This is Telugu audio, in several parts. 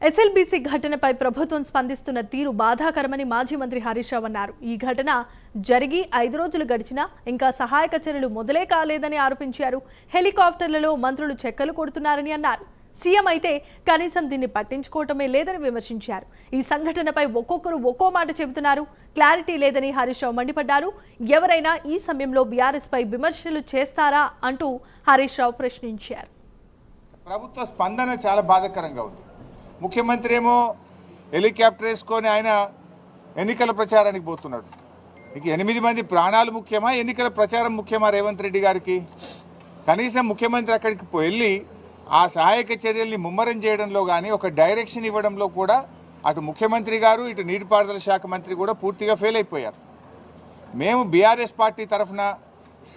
ఎస్ఎల్బీసీ ఘటనపై ప్రభుత్వం స్పందిస్తున్న తీరు బాధాకరమని మాజీ మంత్రి హరీష్ రావు అన్నారు. ఈ ఘటన జరిగి 5 రోజులు గడిచినా ఇంకా సహాయక చర్యలు మొదలే కాలేదని ఆరోపించారు. హెలికాప్టర్లలో మంత్రులు చెక్కలు కొడుతున్నారని అన్నారు. సీఎం అయితే కనీసం దీన్ని పట్టించుకోవటమే లేదని విమర్శించారు. ఈ సంఘటనపై ఒక్కొక్కరు ఒక్కో మాట చెబుతున్నారు. క్లారిటీ లేదని హరీష్ రావు మండిపడ్డారు. ఎవరైనా ఈ సమయంలో బీఆర్ఎస్ పై విమర్శలు చేస్తారా అంటూ హరీష్ రావు ప్రశ్నించారు. ప్రభుత్వ స్పందన చాలా బాధాకరంగా ఉంది. ముఖ్యమంత్రి ఏమో హెలికాప్టర్ వేసుకొని ఆయన ఎన్నికల ప్రచారానికి పోతున్నాడు. ఇక 8 మంది ప్రాణాలు ముఖ్యమా, ఎన్నికల ప్రచారం ముఖ్యమా రేవంత్ రెడ్డి గారికి? కనీసం ముఖ్యమంత్రి అక్కడికి వెళ్ళి ఆ సహాయక చర్యల్ని ముమ్మరం చేయడంలో కానీ ఒక డైరెక్షన్ ఇవ్వడంలో కూడా అటు ముఖ్యమంత్రి గారు ఇటు నీటిపారుదల శాఖ మంత్రి కూడా పూర్తిగా ఫెయిల్ అయిపోయారు. మేము బీఆర్ఎస్ పార్టీ తరఫున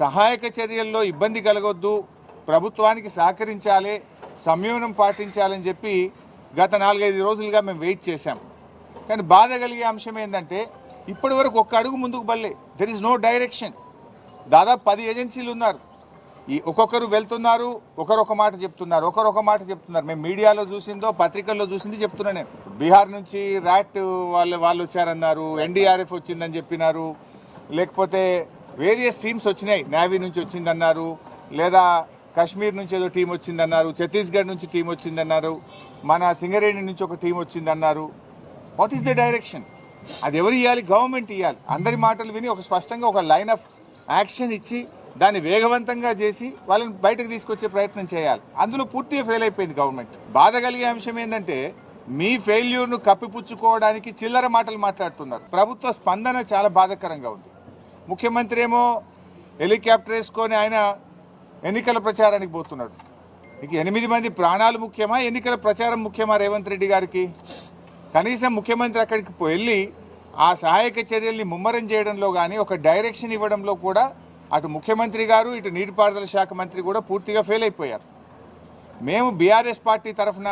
సహాయక చర్యల్లో ఇబ్బంది కలగొద్దు, ప్రభుత్వానికి సహకరించాలి, సంయమనం పాటించాలని చెప్పి గత 4-5 రోజులుగా మేము వెయిట్ చేశాం. కానీ బాధ కలిగే అంశం ఏంటంటే ఇప్పటి వరకు ఒక్క అడుగు ముందుకు బల్లే. There is no direction. దాదాపు 10 ఏజెన్సీలు ఉన్నారు. ఈ ఒక్కొక్కరు వెళ్తున్నారు, ఒకరొక మాట చెప్తున్నారు, ఒకరొక మాట చెప్తున్నారు. మేము మీడియాలో చూసిందో పత్రికల్లో చూసింది చెప్తున్నా. నేను బీహార్ నుంచి ర్యాట్ వాళ్ళు వచ్చారన్నారు, ఎన్డీఆర్ఎఫ్ వచ్చిందని చెప్పినారు, లేకపోతే వేరియస్ టీమ్స్ వచ్చినాయి, నేవీ నుంచి వచ్చిందన్నారు, లేదా కాశ్మీర్ నుంచి ఏదో టీం వచ్చిందన్నారు, ఛత్తీస్గఢ్ నుంచి టీం వచ్చిందన్నారు, మన సింగరేణి నుంచి ఒక టీం వచ్చిందన్నారు. What is the direction? అది ఎవరు ఇవ్వాలి? గవర్నమెంట్ ఇవ్వాలి. అందరి మాటలు విని ఒక స్పష్టంగా ఒక లైన్ ఆఫ్ యాక్షన్ ఇచ్చి దాన్ని వేగవంతంగా చేసి వాళ్ళని బయటకు తీసుకొచ్చే ప్రయత్నం చేయాలి. అందులో పూర్తిగా ఫెయిల్ అయిపోయింది గవర్నమెంట్. బాధ కలిగే అంశం ఏంటంటే మీ ఫెయిల్యూర్ను కప్పిపుచ్చుకోవడానికి చిల్లర మాటలు మాట్లాడుతున్నారు. ప్రభుత్వ స్పందన చాలా బాధాకరంగా ఉంది. ముఖ్యమంత్రి ఏమో హెలికాప్టర్ వేసుకొని ఆయన ఎన్నికల ప్రచారానికి పోతున్నాడు. ఇక 8 మంది ప్రాణాలు ముఖ్యమా, ఎన్నికల ప్రచారం ముఖ్యమా రేవంత్ రెడ్డి గారికి? కనీసం ముఖ్యమంత్రి అక్కడికి వెళ్ళి ఆ సహాయక చర్యల్ని ముమ్మరం చేయడంలో కానీ ఒక డైరెక్షన్ ఇవ్వడంలో కూడా అటు ముఖ్యమంత్రి గారు ఇటు నీటిపారుదల శాఖ మంత్రి కూడా పూర్తిగా ఫెయిల్ అయిపోయారు. మేము బీఆర్ఎస్ పార్టీ తరఫున